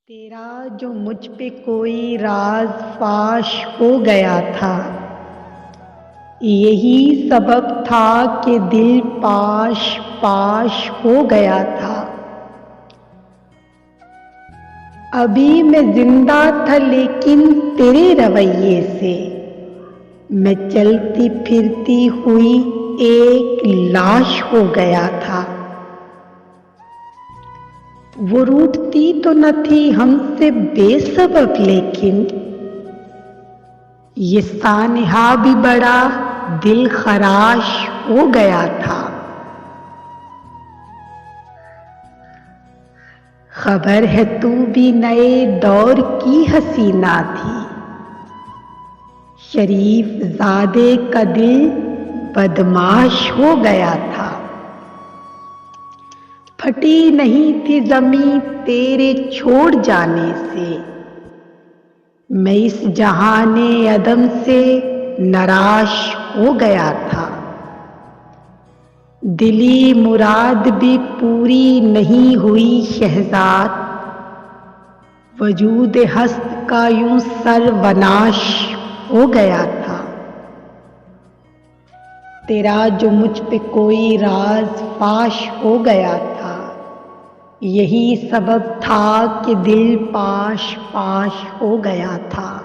तेरा जो मुझ पे कोई राज फाश हो गया था, यही सबब था कि दिल पाश पाश हो गया था। अभी मैं जिंदा था लेकिन तेरे रवैये से मैं चलती फिरती हुई एक लाश हो गया था। वो रूठती तो न थी हमसे बेसबब, लेकिन ये सानहा भी बड़ा दिल खराश हो गया था। खबर है तू भी नए दौर की हसीना थी, शरीफ ज़ादे का दिल बदमाश हो गया था। फटी नहीं थी ज़मीं तेरे छोड़ जाने से, मैं इस जहाने अदम से नाराश हो गया था। दिली मुराद भी पूरी नहीं हुई शहजाद, वजूद हस्त का यूं सर्वनाश हो गया था। तेरा जो मुझ पे कोई राज फाश हो गया था, यही सबब था कि दिल पाश पाश हो गया था।